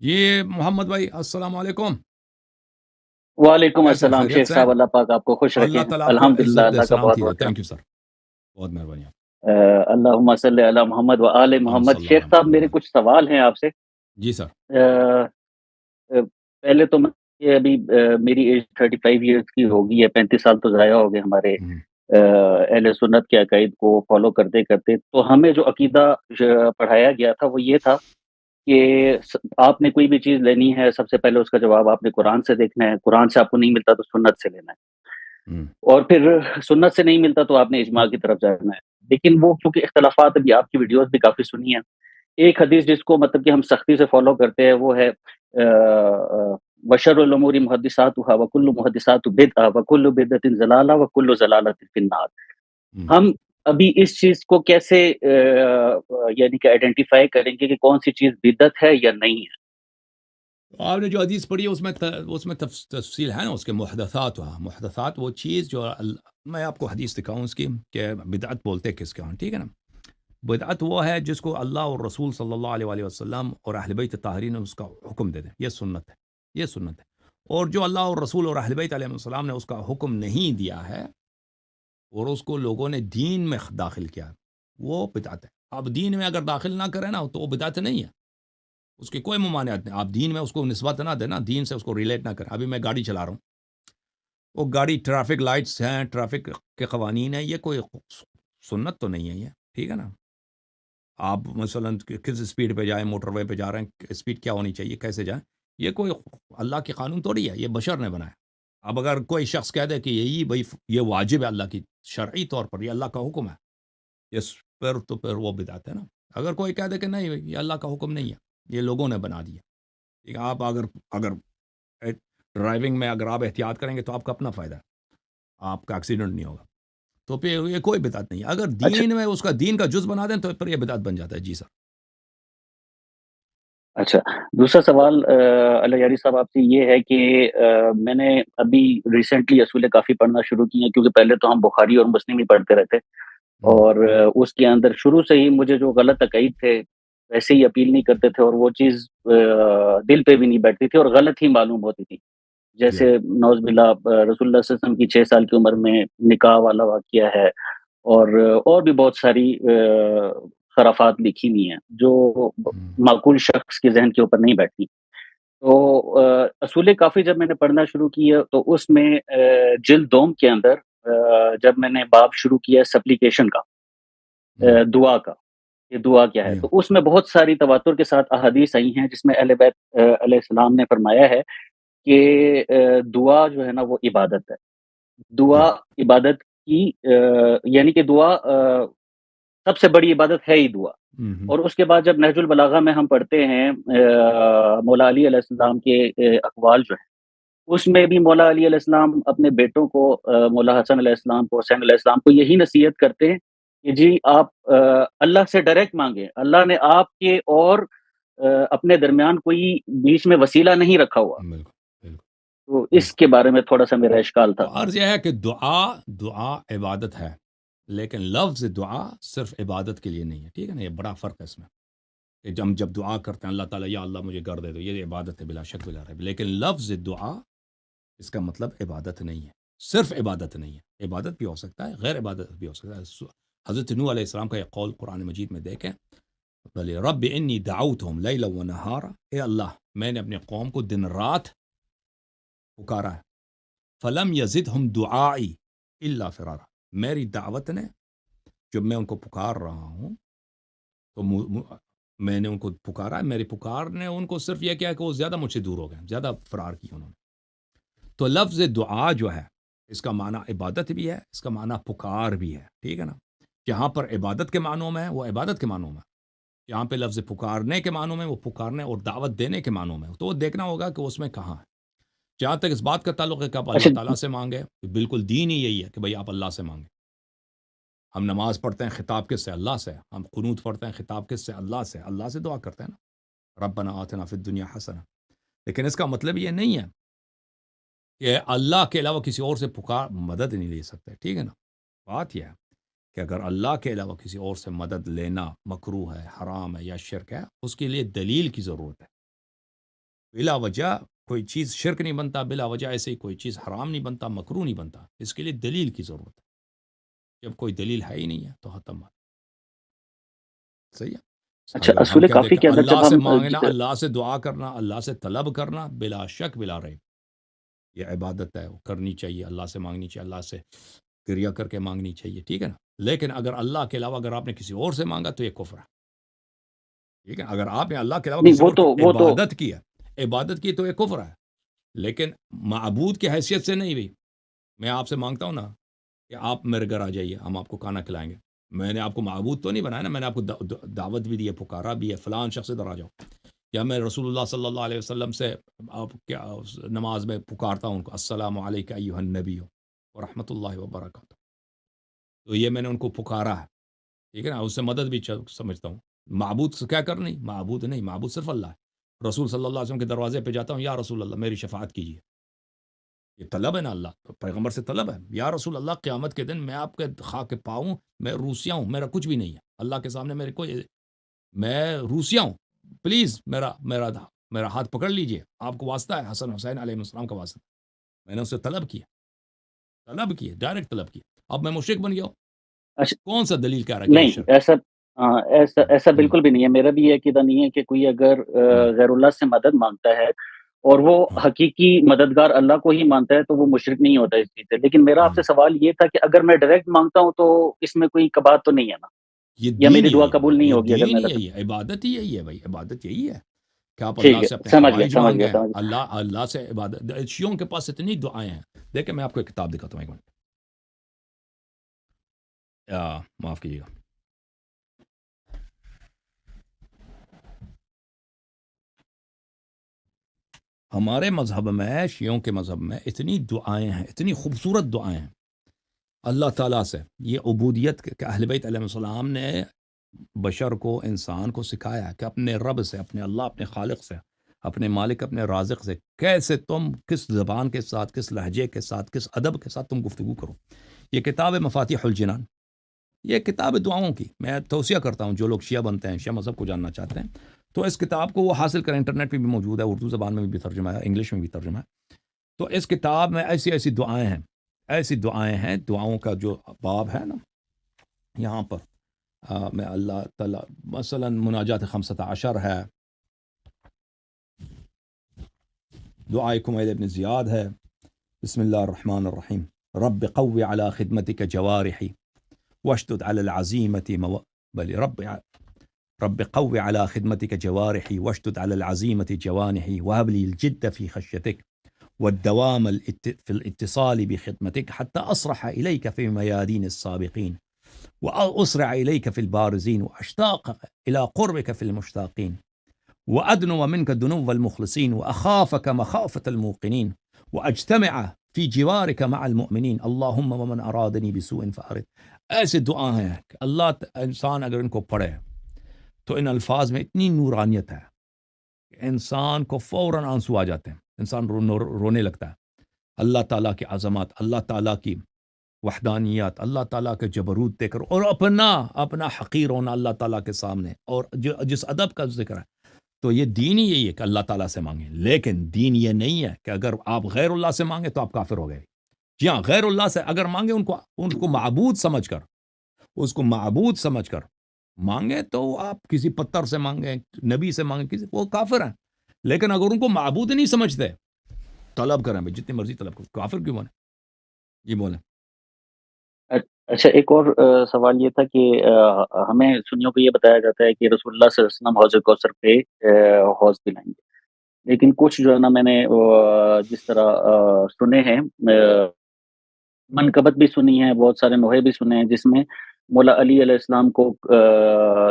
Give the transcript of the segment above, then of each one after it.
یہ محمد بھائی السلام علیکم. وعلیکم کیسے ہیں؟ السلام خیریت شیخ سے ہیں؟ صاحب، اللہ پاک آپ کو خوش اللہ رکھیں. تعالیٰ آپ کو الحمدللہ، عزت دے، اللہ کا بہت سلامتی دے. بہت کرم. تھینک یو سر، بہت مہربانی آپ. اللہم صلی علی محمد و آل ہم محمد. صلی اللہ شیخ علیہ صاحب، میرے وسلم. کچھ سوال ہیں آپ سے. جی سر. پہلے تو یہ ابھی میری ایج 35 ایئرس کی ہوگی ہے. 35 سال تو ضائع ہو گئے ہمارے ہم، اہل سنت کے عقائد کو فالو کرتے کرتے. تو ہمیں جو عقیدہ پڑھایا گیا تھا وہ یہ تھا کہ آپ نے کوئی بھی چیز لینی ہے، سب سے پہلے اس کا جواب آپ نے قرآن سے دیکھنا ہے. قرآن سے آپ کو نہیں ملتا تو سنت سے لینا ہے، ہم، اور پھر سنت سے نہیں ملتا تو آپ نے اجماع کی طرف جانا ہے. لیکن وہ کیونکہ اختلافات، ابھی آپ کی ویڈیوز بھی کافی سنی ہیں. ایک حدیث جس کو مطلب کہ ہم سختی سے فالو کرتے ہیں وہ ہے بشر الامور محدثاتها وکل محدثات بدعہ وکل بدعۃ ضلالہ وکل ضلالۃ فی النار. ہم. ہم ابھی اس چیز کو کیسے یعنی کہ آئیڈینٹیفائی کریں گے کہ کون سی چیز بدعت ہے یا نہیں ہے؟ آپ نے جو حدیث پڑھی ہے اس میں تفصیل ہے نا اس کے محدثات. محدثات وہ چیز جو میں آپ کو حدیث دکھاؤں اس کی کہ بدعت بولتے کس کے ہاں، ٹھیک ہے نا. بدعت وہ ہے جس کو اللہ اور رسول صلی اللہ علیہ وآلہ وسلم اور اہل بیت طاہرین نے اس کا حکم دے دیں. یہ سنت ہے، یہ سنت ہے. اور جو اللہ اور رسول اور اہل بیت علیہ السلام نے اس کا حکم نہیں دیا ہے اور اس کو لوگوں نے دین میں داخل کیا، وہ بدعت ہے. آپ دین میں اگر داخل نہ کریں نا تو وہ بدعت نہیں ہے، اس کی کوئی ممانعت نہیں. آپ دین میں اس کو نسبت نہ دینا، دین سے اس کو ریلیٹ نہ کریں. ابھی میں گاڑی چلا رہا ہوں، وہ گاڑی ٹریفک لائٹس ہیں، ٹریفک کے قوانین ہیں، یہ کوئی سنت تو نہیں ہے یہ، ٹھیک ہے نا. آپ مثلاً کس اسپیڈ پہ جائیں، موٹر وے پہ جا رہے ہیں، اسپیڈ کیا ہونی چاہیے، کیسے جائیں، یہ کوئی اللہ کے قانون تھوڑی ہے، یہ بشر نے بنایا. اب اگر کوئی شخص کہہ دے کہ یہی بھائی یہ واجب ہے اللہ کی شرعی طور پر، یہ اللہ کا حکم ہے، اس پر تو پھر وہ بدعت ہے نا. اگر کوئی کہہ دے کہ نہیں یہ اللہ کا حکم نہیں ہے، یہ لوگوں نے بنا دیا. ٹھیک ہے، آپ اگر ڈرائیونگ میں اگر آپ احتیاط کریں گے تو آپ کا اپنا فائدہ ہے، آپ کا ایکسیڈنٹ نہیں ہوگا. تو پھر یہ کوئی بدعت نہیں ہے. اگر اچھا دین میں اس کا دین کا جز بنا دیں تو پھر یہ بدعت بن جاتا ہے. جی سر. اچھا، دوسرا سوال اللہ یاری صاحب آپ سے یہ ہے کہ میں نے ابھی ریسنٹلی اصولیں کافی پڑھنا شروع کی ہیں، کیونکہ پہلے تو ہم بخاری اور مسلم ہی پڑھتے رہتے، ہم، اور اس کے اندر شروع سے ہی مجھے جو غلط عقائد تھے ویسے ہی اپیل نہیں کرتے تھے، اور وہ چیز دل پہ بھی نہیں بیٹھتی تھی اور غلط ہی معلوم ہوتی تھی. جی جیسے نوز باللہ رسول اللہ صلی اللہ علیہ وسلم کی 6 سال کی عمر میں نکاح والا واقعہ ہے، اور بھی بہت ساری خرافات لکھی ہوئی ہیں جو ہم، معقول شخص کے ذہن کے اوپر نہیں بیٹھتی. تو اصولیں کافی جب میں نے پڑھنا شروع کیا تو اس میں جلد دوم کے اندر جب میں نے باب شروع کیا سپلیکیشن کا، ہم، دعا کا، یہ دعا کیا ہے، جی تو اس میں بہت ساری تواتر کے ساتھ احادیث آئی ہیں جس میں اہل بیت علیہ السلام نے فرمایا ہے کہ دعا جو ہے نا وہ عبادت ہے. جی. دعا عبادت کی یعنی کہ دعا سب سے بڑی عبادت ہے ہی دعا. ہم، ہم، اور اس کے بعد جب نہج البلاغہ میں ہم پڑھتے ہیں مولا علی علیہ السلام کے اقوال جو ہیں، اس میں بھی مولا علی علیہ السلام اپنے بیٹوں کو مولا حسن علیہ السلام کو، حسین علیہ السلام کو یہی نصیحت کرتے ہیں کہ جی آپ اللہ سے ڈائریکٹ مانگیں. اللہ نے آپ کے اور اپنے درمیان کوئی بیچ میں وسیلہ نہیں رکھا ہوا. بالکل بالکل تو اس بالکل. کے بارے میں تھوڑا سا میرا اشکال تھا. تو عرض یہ ہے کہ دعا عبادت ہے، لیکن لفظ دعا صرف عبادت کے لیے نہیں ہے. ٹھیک ہے نا، یہ بڑا فرق ہے اس میں. کہ ہم جب دعا کرتے ہیں اللہ تعالیٰ یا اللہ مجھے گھر دے دو، یہ عبادت ہے بلا شک بلا ریب. لیکن لفظ دعا اس کا مطلب عبادت نہیں ہے، صرف عبادت نہیں ہے. عبادت بھی ہو سکتا ہے، غیر عبادت بھی ہو سکتا ہے. حضرت نوح علیہ السلام کا یہ قول قرآن مجید میں دیکھیں، بلے رب انی دعوتہم لیلا و نہارا، اے اللہ میں نے اپنے قوم کو دن رات پکارا ہے. فلم یزدہم دعائی الا فرارا، میری دعوت نے، جب میں ان کو پکار رہا ہوں تو میں نے ان کو پکارا ہے، میری پکار نے ان کو صرف یہ کیا کہ وہ زیادہ مجھ سے دور ہو گئے، زیادہ فرار کی انہوں نے. تو لفظ دعا جو ہے اس کا معنی عبادت بھی ہے، اس کا معنی پکار بھی ہے. ٹھیک ہے نا. جہاں پر عبادت کے معنوں میں ہے وہ عبادت کے معنوں میں، یہاں پہ لفظ پکارنے کے معنوں میں وہ پکارنے اور دعوت دینے کے معنوں میں. تو وہ دیکھنا ہوگا کہ اس میں کہاں ہے. جہاں تک اس بات کا تعلق ہے کہ آپ اللہ اچھا تعالیٰ سے مانگے، بالکل دین ہی یہی ہے کہ بھئی آپ اللہ سے مانگیں. ہم نماز پڑھتے ہیں خطاب کس سے؟ اللہ سے. ہم قنوت پڑھتے ہیں خطاب کس سے؟ اللہ سے دعا کرتے ہیں نا، ربنا آتنا فی الدنیا حسنہ. لیکن اس کا مطلب یہ نہیں ہے کہ اللہ کے علاوہ کسی اور سے مدد نہیں لے سکتے. ٹھیک ہے نا. بات یہ ہے کہ اگر اللہ کے علاوہ کسی اور سے مدد لینا مکروہ ہے، حرام ہے یا شرک ہے، اس کے لیے دلیل کی ضرورت ہے. بلا وجہ کوئی چیز شرک نہیں بنتا، بلا وجہ ایسے ہی کوئی چیز حرام نہیں بنتا، مکروہ نہیں بنتا، اس کے لیے دلیل کی ضرورت ہے۔ جب کوئی دلیل ہے ہی نہیں ہے تو ختم بات، صحیح ہے۔ اچھا، اگر ہم اصول کہتے ہیں کافی کہ کے اندر اللہ جب سے ہم مانگنا، اللہ سے دعا کرنا، اللہ سے طلب کرنا، بلا شک بلا ریب یہ عبادت ہے، وہ کرنی چاہیے، اللہ سے مانگنی چاہیے، اللہ سے کریا کر کے مانگنی چاہیے، ٹھیک ہے نا۔ لیکن اگر اللہ کے علاوہ اگر آپ نے کسی اور سے مانگا تو یہ کفر ہے، ٹھیک ہے۔ اگر آپ نے اللہ کے علاوہ نہیں، کسی اور کی وہ تو عبادت کی تو یہ کفر ہے، لیکن معبود کی حیثیت سے نہیں بھی۔ میں آپ سے مانگتا ہوں نا کہ آپ میرے گھر آ جائیے، ہم آپ کو کھانا کھلائیں گے، میں نے آپ کو معبود تو نہیں بنایا نا، میں نے آپ کو دعوت بھی دی ہے، پکارا بھی ہے، فلان شخص ادھر آ جاؤ، یا میں رسول اللہ صلی اللہ علیہ وسلم سے آپ کیا نماز میں پکارتا ہوں ان کو، السلام علیکم ایھا النبی ورحمۃ اللہ وبرکاتہ، تو یہ میں نے ان کو پکارا ہے، ٹھیک ہے نا، اس سے مدد بھی سمجھتا ہوں۔ معبود سے کیا کرنی، معبود نہیں، معبود صرف اللہ ہے۔ رسول صلی اللہ علیہ وسلم کے دروازے پہ جاتا ہوں، یا رسول اللہ میری شفاعت کیجیے، یہ طلب ہے نا، اللہ پیغمبر سے طلب ہے، یا رسول اللہ قیامت کے دن میں آپ کے خاک پاؤں، میں روسیا ہوں، میرا کچھ بھی نہیں ہے اللہ کے سامنے، میرے کوئی، میں روسیا ہوں، پلیز میرا ہاتھ پکڑ لیجئے، آپ کو واسطہ ہے حسن حسین علیہ السلام کا واسطہ، میں نے اس سے طلب کیا ڈائریکٹ طلب کیا، اب میں مشرک بن گیا ہوں، اچھا، کون سا دلیل کہہ رہا ہے کہ یہ نہیں، شرک ہے؟ ایسا ہوں بالکل بھی نہیں ہے، میرا بھی یہ عقیدہ نہیں ہے کہ کوئی اگر ہوں غیر اللہ سے مدد مانگتا ہے اور وہ ہوں حقیقی مددگار اللہ کو ہی مانتا ہے تو وہ مشرک نہیں ہوتا اس چیز سے، لیکن میرا آپ سے ہوں سوال یہ تھا کہ اگر میں ڈائریکٹ مانگتا ہوں تو اس میں کوئی کباہت تو نہیں ہے نا، یہ یا دین میری ہی دعا یہی ہے قبول بھائی، نہیں یہ ہوگی اگر دین میں ہی ڈائریکٹ؟ یہی ہے، عبادت ہی یہی ہے بھائی، عبادت یہی ہے کہ آپ ٹھیک اللہ ہے، سے اپنے سمجھ گیا حوائج سمجھ گیا مانگیں، سمجھ گیا۔ اللہ سے عبادت، شیعوں کے پاس اتنی دعائیں ہیں، دیکھیں میں آپ کو ایک کتاب دکھاتا ہوں، ایک منٹ، معاف کیجیے گا، ہمارے مذہب میں، شیعوں کے مذہب میں اتنی دعائیں ہیں، اتنی خوبصورت دعائیں ہیں اللہ تعالیٰ سے، یہ عبودیت کہ اہل بیت علیہ السلام نے بشر کو، انسان کو سکھایا کہ اپنے رب سے، اپنے اللہ، اپنے خالق سے، اپنے مالک، اپنے رازق سے کیسے تم، کس زبان کے ساتھ، کس لہجے کے ساتھ، کس ادب کے ساتھ تم گفتگو کرو۔ یہ کتاب ہے مفاتیح الجنان، یہ کتاب ہے دعاؤں کی، میں توصیہ کرتا ہوں جو لوگ شیعہ بنتے ہیں، شیعہ مذہب کو جاننا چاہتے ہیں تو اس کتاب کو وہ حاصل کریں، انٹرنیٹ پہ بھی موجود ہے، اردو زبان میں بھی ترجمہ ہے، انگلش میں بھی ترجمہ ہے۔ تو اس کتاب میں ایسی ایسی دعائیں ہیں، ایسی دعائیں ہیں، دعاؤں کا جو باب ہے نا یہاں پر، میں اللہ تعالیٰ مثلا مناجات 15 ہے، دعائے کمیل ابن زیاد ہے، بسم اللہ الرحمن الرحیم، رب قوی علی خدمتک جوارحی واشدد علی العزیمة بلی رب قوی علی خدمتک جوارحی واشدد علی العزیمة جوانحی وهب لي الجد في خشيتك والدوام في الاتصال بخدمتك حتى أصرح إليك في ميادين السابقين وأسرع إليك في البارزين وأشتاق إلى قربك في المشتاقين وأدنو منك دنو المخلصين وأخافك مخافة الموقنين وأجتمع في جوارك مع المؤمنين اللهم ومن أرادني بسوء فأرد۔ ایسے دعا ہیں کہ اللہ انسان اگر ان کو پڑھے تو ان الفاظ میں اتنی نورانیت ہے کہ انسان کو فوراً آنسو آ جاتے ہیں، انسان رونے لگتا ہے، اللہ تعالیٰ کی عظمت، اللہ تعالیٰ کی وحدانیت، اللہ تعالیٰ کے جبروت دیکھ کر، اور اپنا حقیر ہونا اللہ تعالیٰ کے سامنے، اور جس ادب کا ذکر ہے، تو یہ دین ہی یہی ہے کہ اللہ تعالیٰ سے مانگیں۔ لیکن دین یہ نہیں ہے کہ اگر آپ غیر اللہ سے مانگیں تو آپ کافر ہو گئے۔ جی ہاں، غیر اللہ سے اگر مانگیں، ان کو معبود سمجھ کر، اس کو معبود سمجھ کر مانگیں، تو آپ کسی پتھر سے مانگیں، نبی سے مانگیں، کسی، وہ کافر ہیں۔ لیکن اگر ان کو معبود نہیں سمجھتے، طلب کریں بھائی، جتنی مرضی طلب کریں، کافر کیوں بنے؟ جی بولیں۔ اچھا، ایک اور سوال یہ تھا کہ ہمیں سنیوں کو یہ بتایا جاتا ہے کہ رسول اللہ صلی اللہ علیہ وسلم حوض کوثر پہ حوض پلائیں گے، لیکن کچھ جو ہے نا، میں نے جس طرح سنے ہیں، منقبت بھی سنی ہے، بہت سارے نوحے بھی سنے ہیں جس میں مولا علی علیہ السلام کو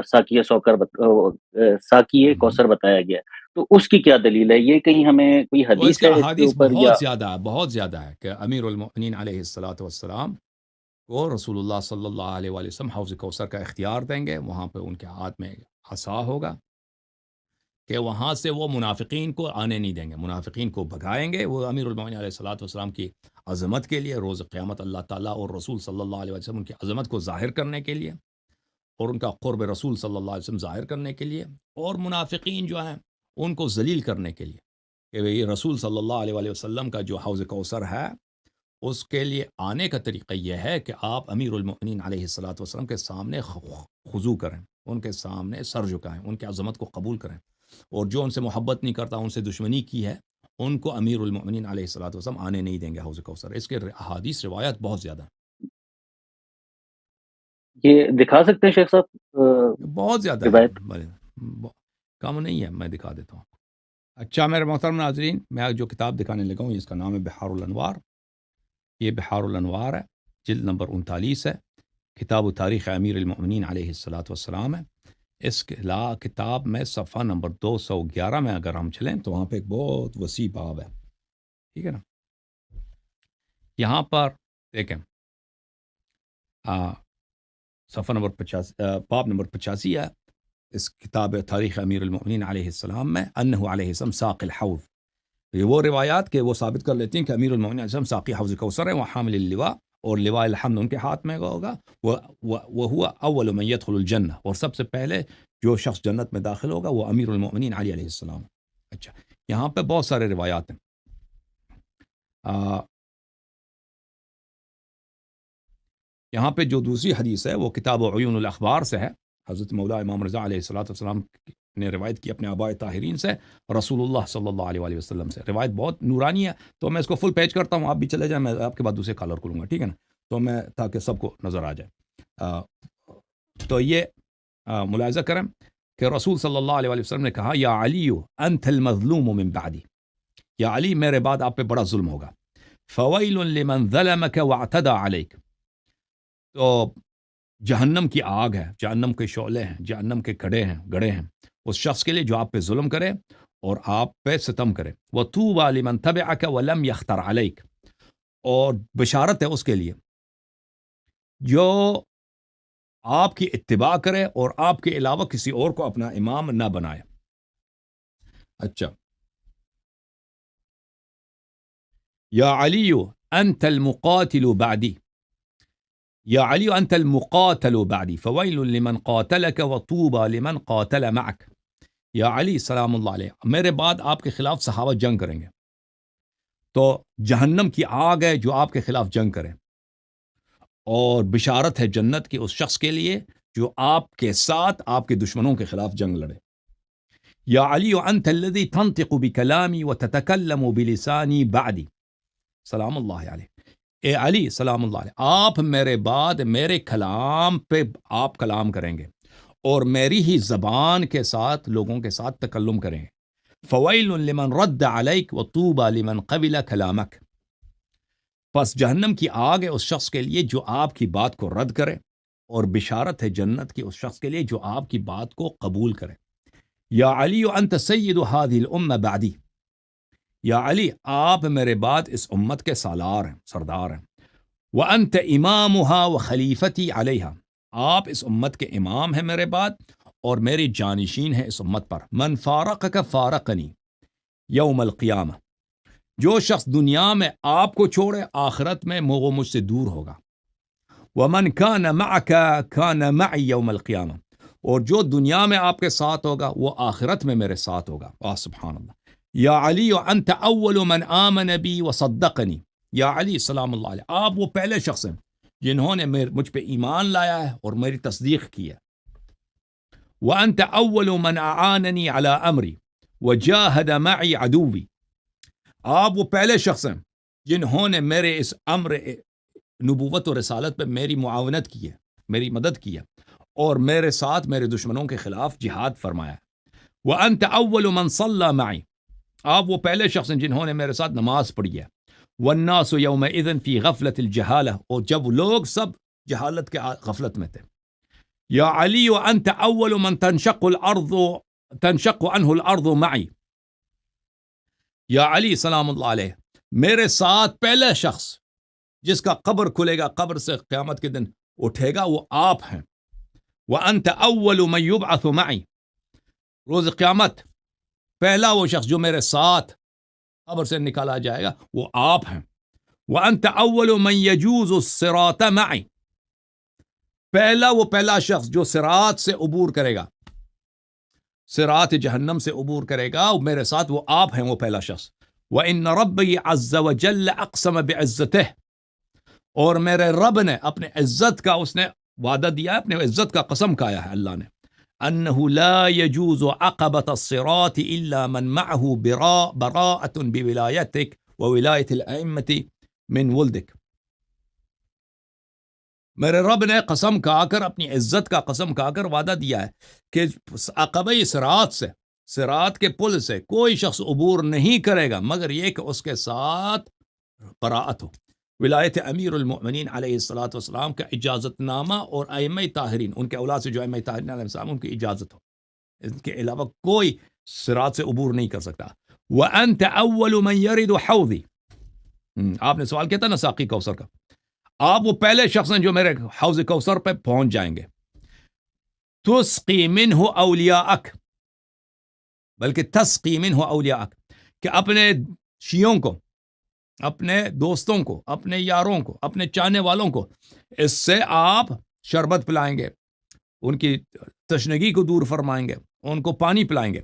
ساقیہ ہوں۔ کوثر بتایا گیا ہے، تو اس کی کیا دلیل ہے؟ یہ کہیں ہمیں کوئی تو اس حدیث کے ہے اس کے احادیث اوپر یا؟ بہت زیادہ ہے کہ امیر المؤمنین علیہ الصلاۃ والسلام کو رسول اللہ صلی اللہ علیہ وآلہ وسلم حوض کوثر کا اختیار دیں گے، وہاں پہ ان کے ہاتھ میں عصا ہوگا کہ وہاں سے وہ منافقین کو آنے نہیں دیں گے، منافقین کو بھگائیں گے۔ وہ امیر المؤمنین علیہ الصلاۃ والسلام کی عظمت کے لیے، روز قیامت اللہ تعالیٰ اور رسول صلی اللہ علیہ وسلم ان کی عظمت کو ظاہر کرنے کے لیے، اور ان کا قرب رسول صلی اللہ علیہ وسلم ظاہر کرنے کے لیے، اور منافقین جو ہیں ان کو ذلیل کرنے کے لیے، کہ یہ رسول صلی اللہ علیہ وآلہ وسلم کا جو حوض کوثر ہے اس کے لیے آنے کا طریقہ یہ ہے کہ آپ امیر المؤمنین علیہ الصلاۃ والسلام کے سامنے خضوع کریں، ان کے سامنے سر جھکائیں، ان کی عظمت کو قبول کریں، اور جو ان سے محبت نہیں کرتا، ان سے دشمنی کی ہے، ان کو امیر المؤمنین علیہ الصلاۃ والسلام آنے نہیں دیں گے حوض کوثر۔ اس کے احادیث روایات بہت زیادہ ہیں، یہ دکھا سکتے ہیں شیخ صاحب بہت زیادہ روایت؟ ہے، کم نہیں ہے، میں دکھا دیتا ہوں۔ اچھا میرے محترم ناظرین، میں جو کتاب دکھانے لگا ہوں اس کا نام ہے بحار الانوار۔ یہ بحار الانوار ہے، جلد نمبر 39 ہے، کتاب و تاریخ امیر المؤمنین علیہ الصلاۃ والسلام ہے۔ اس کتاب میں صفحہ نمبر 211 میں اگر ہم چلیں تو وہاں پہ ایک بہت وسیع باب ہے، ٹھیک ہے نا؟ یہاں پر دیکھیں صفحہ نمبر 50، باب نمبر 85 ہے اس کتاب تاریخ امیر المؤمنین علیہ السلام میں، انہ علیہ السلام ساق الحوض۔ یہ وہ روایات کہ وہ ثابت کر لیتی ہیں کہ امیر المؤمنین علیہ السلام ساقی حوض کوثر ہے، وہ حامل اللواء، اور لواء الحمد ان کے ہاتھ میں ہوگا، وہ اول من يدخل الجنہ، اور سب سے پہلے جو شخص جنت میں داخل ہوگا وہ امیر المؤمنین علی علیہ السلام۔ اچھا، یہاں پہ بہت سارے روایات ہیں۔ یہاں پہ جو دوسری حدیث ہے وہ کتاب عیون الاخبار سے ہے، حضرت مولا امام رضا علیہ السلام نے روایت کی اپنے آباء طاہرین سے، رسول اللہ صلی اللہ علیہ وآلہ وسلم سے۔ روایت بہت نورانی ہے، تو میں اس کو فل پیج کرتا ہوں، آپ بھی چلے جائیں، میں آپ کے بعد دوسرے کالر کو لوں گا، ٹھیک ہے نا؟ تو میں تاکہ سب کو نظر آ جائے۔ تو یہ ملاحظہ کریں کہ رسول صلی اللہ علیہ وآلہ وسلم نے کہا، یا علی انت المظلوم من بعدی، یا علی میرے بعد آپ پہ بڑا ظلم ہوگا، فویل لمن ظلمک واعتدى علیک۔ تو جہنم کی آگ ہے، جہنم کے شعلے ہیں، جہنم کے گڑھے ہیں اس شخص کے لیے جو آپ پہ ظلم کرے اور آپ پہ ستم کرے۔ وطوبى لمن تبعك ولم يختر عليك، اور بشارت ہے اس کے لیے جو آپ کی اتباع کرے اور آپ کے علاوہ کسی اور کو اپنا امام نہ بنائے۔ اچھا، یا علی انت المقاتل بعدی، یا علی انت المقاتل بعدی فویل لمن قاتلک وطوبى لمن قاتل معک۔ یا علی سلام اللہ علیہ، میرے بعد آپ کے خلاف صحابہ جنگ کریں گے، تو جہنم کی آگ ہے جو آپ کے خلاف جنگ کرے، اور بشارت ہے جنت کی اس شخص کے لیے جو آپ کے ساتھ آپ کے دشمنوں کے خلاف جنگ لڑے۔ یا علی انت الذی تنطق بکلامی وتتکلم بلسانی بعدی، سلام اللہ علیہ، اے علی سلام اللہ علیہ، آپ میرے بعد میرے کلام پہ آپ کلام کریں گے اور میری ہی زبان کے ساتھ لوگوں کے ساتھ تکلم کریں گے۔ فویل لمن رد علیک وطوبى لمن قبل کلامک، پس جہنم کی آگ ہے اس شخص کے لیے جو آپ کی بات کو رد کرے، اور بشارت ہے جنت کی اس شخص کے لیے جو آپ کی بات کو قبول کرے۔ یا علی انت سید هذه الامہ بعدی، یا علی آپ میرے بعد اس امت کے سالار ہیں، سردار ہیں۔ وانت امامها وخلیفتی علیہا، آپ اس امت کے امام ہیں میرے بعد اور میری جانشین ہیں اس امت پر۔ من فارقک فارقنی یوم القیامہ، جو شخص دنیا میں آپ کو چھوڑے آخرت میں وہ مجھ سے دور ہوگا۔ ومن کان معک کان معی یوم القیامہ، اور جو دنیا میں آپ کے ساتھ ہوگا وہ آخرت میں میرے ساتھ ہوگا۔ سبحان اللہ۔ یا علی انت اول من آمن بی وصدقنی، یا علی سلام اللہ علیہ، آپ وہ پہلے شخص ہیں جنہوں نے مجھ پہ ایمان لایا ہے اور میری تصدیق کی ہے۔ وانت اول من اعاننی علی امری وجاہد معی عدوی، آپ وہ پہلے شخص ہیں جنہوں نے میرے اس امر نبوت و رسالت پہ میری معاونت کی ہے، میری مدد کی ہے، اور میرے ساتھ میرے دشمنوں کے خلاف جہاد فرمایا۔ وانت اول من صلی معی، آپ وہ پہلے شخص ہیں جنہوں نے میرے ساتھ نماز پڑھی ہے۔ والناس یومئذ فی غفلۃ الجہالہ، اور جب لوگ سب جہالت کے غفلت میں تھے۔ یا علی انت اول من تنشق عنہ الارض معی، یا علی سلام اللہ علیہ، میرے ساتھ پہلے شخص جس کا قبر کھلے گا، قبر سے قیامت کے دن اٹھے گا، وہ آپ ہیں۔ وانت اول من یبعث معی، روز قیامت پہلا وہ شخص جو میرے ساتھ قبر سے نکالا جائے گا وہ آپ ہیں۔ وانت اول من یجوز الصراط معی، پہلا شخص جو صراط سے عبور کرے گا، صراط جہنم سے عبور کرے گا میرے ساتھ وہ آپ ہیں وہ پہلا شخص. وَإِنَّ رَبِّي عَزَّ وَجَلَّ أَقْسَمَ بِعِزَّتِهِ اور میرے رب نے اپنے عزت کا اس نے وعدہ دیا ہے, اپنے عزت کا قسم کھایا ہے اللہ نے, أَنَّهُ لَا يَجُوزُ عَقَبَةَ الصِّرَاطِ إِلَّا مَنْ مَعَهُ بَرَاءَةٌ بِوِلَايَتِكَ وَوِلَايَةِ الْأَئِمَّةِ مِنْ وُلْدِكَ. میرے رب نے قسم کھا کر اپنی عزت کا قسم کھا کر وعدہ دیا ہے کہ عقبہ صراط کے پل سے کوئی شخص عبور نہیں کرے گا مگر یہ کہ اس کے ساتھ براءت ہو. ولایت امیر المؤمنین علیہ الصلوۃ والسلام کا اجازت نامہ اور ائمہ طاہرین, ان کے اولاد سے جو ائمہ طاہرین علیہ السلام ان کی اجازت ہو, ان کے علاوہ کوئی صراط سے عبور نہیں کر سکتا. وَأَنْتَ أَوَّلُ مَنْ يَرِدُ حَوْضِي آپ نے سوال کیا تھا نا ساقی کوثر کا, آپ وہ پہلے شخص ہیں جو میرے حوض کوثر پہ پہنچ جائیں گے. تسقی منہ اولیاءک بلکہ تسقی منہ اولیاءک کہ اپنے شیعوں کو, اپنے دوستوں کو, اپنے یاروں کو, اپنے چاہنے والوں کو اس سے آپ شربت پلائیں گے, ان کی تشنگی کو دور فرمائیں گے, ان کو پانی پلائیں گے.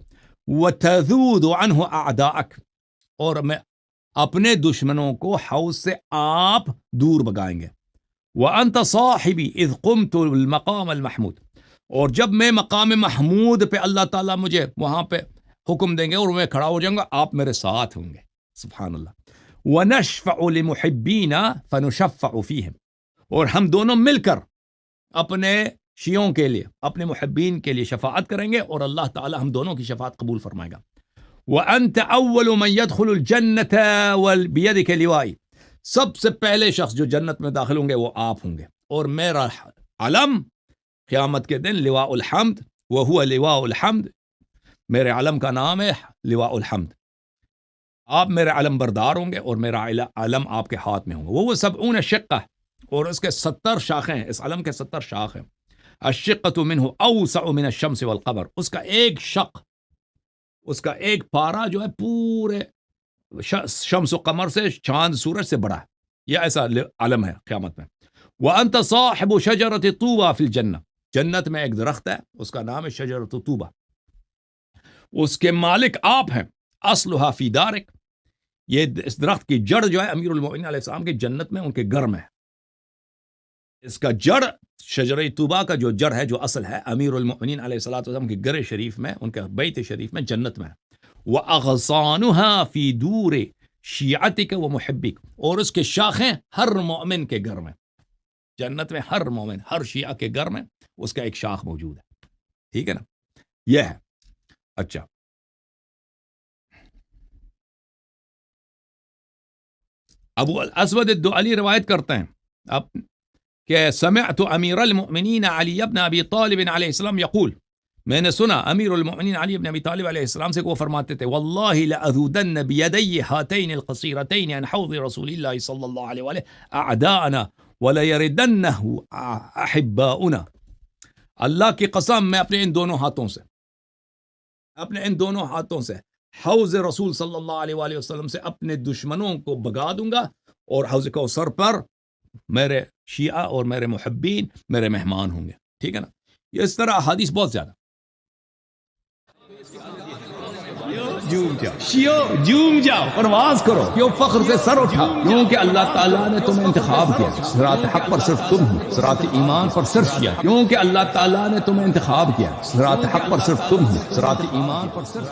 وَتَذُودُ عَنْهُ أَعْدَاءَك اور میں اپنے دشمنوں کو حوض سے آپ دور بگائیں گے. وَأَنْتَ صَاحِبِي إِذْ قُمْتُ الْمَقَامَ الْمَحْمُودِ اور جب میں مقام محمود پہ اللہ تعالیٰ مجھے وہاں پہ حکم دیں گے اور میں کھڑا ہو جاؤں گا, آپ میرے ساتھ ہوں گے. سبحان اللہ. وَنَشْفَعُ لِمُحِبِّينَ فَنُشَفَّعُ فِيهِمْ اور ہم دونوں مل کر اپنے شیعوں کے لیے, اپنے محبین کے لیے شفاعت کریں گے اور اللہ تعالیٰ ہم دونوں کی شفاعت قبول فرمائے گا. وَأَنْتَ أَوَّلُ مَنْ يَدْخُلُ الْجَنَّةَ بِيَدِكَ لِوَائِي سب سے پہلے شخص جو جنت میں داخل ہوں گے وہ آپ ہوں گے, اور میرا علم قیامت کے دن لواء الحمد وَهُوَ لواء الحمد, میرے علم کا نام ہے لواء الحمد. آپ میرے علم بردار ہوں گے اور میرا علم آپ کے ہاتھ میں ہوں گے. وہ 70 شقہ اور اس کے 70 شاخیں ہیں, اس علم کے 70 شاخ ہیں. الشقۃ منہ اوسع من الشمس والقمر اس کا ایک شق, اس کا ایک پارا جو ہے پورے شمس و قمر سے, چاند سورج سے بڑا ہے. یہ ایسا علم ہے قیامت میں. وَأَنْتَ صَاحِبُ شَجَرَةِ طُوبَى فِي الْجَنَّةِ جنت میں ایک درخت ہے, اس کا نام ہے شجرۃ طوبہ, اس کے مالک آپ ہیں. اصلها فی دارک یہ اس درخت کی جڑ جو ہے امیر المؤمنین علیہ السلام کی جنت میں ان کے گھر میں ہے. اس کا جڑ شجرہ طوبہ کا جو جڑ ہے, جو اصل ہے, امیر المؤمنین علیہ السلام کے گھر شریف میں, ان کے بیت شریف میں, جنت میں. وَأَغْصَانُهَا فِي دُورِ شِيعَتِكَ وَمُحِبِّكَ اور اس کے شاخیں ہر مومن کے گھر میں, جنت میں ہر مومن, ہر شیعہ کے گھر میں اس کا ایک شاخ موجود ہے. ٹھیک ہے نا, یہ ہے. اچھا, ابو الاسود الدؤلی روایت کرتے ہیں اب کہ سمعت امیر المؤمنین علی بن ابی طالب علیہ السلام یقول میں نے سنا امیر المؤمنین علی بن ابی طالب علیہ السلام سے وہ فرماتے تھے واللہ لأذودن بیدی ہاتین القصیرتین عن حوض رسول اللہ صلی اللہ علیہ وآلہ اعداءنا وليردنہ احباؤنا. اللہ کی قسم میں اپنے ان دونوں ہاتھوں سے حوض رسول صلی اللہ علیہ وآلہ وسلم سے اپنے دشمنوں کو بگا دوں گا, اور حوض کوثر پر میرے شیعہ اور میرے محبین میرے مہمان ہوں گے. ٹھیک ہے نا, یہ اس طرح حدیث بہت زیادہ. جوم جاؤ, پرواز کرو, کیوں فخر سے سر اٹھاؤ, کیونکہ اللہ تعالیٰ نے تمہیں انتخاب کیا. صراط حق پر صرف تم ہو, صراط ایمان پر صرف شیعہ, کیونکہ اللہ تعالیٰ نے تمہیں انتخاب کیا. صراط حق پر صرف تم ہو, صراط ایمان پر صرف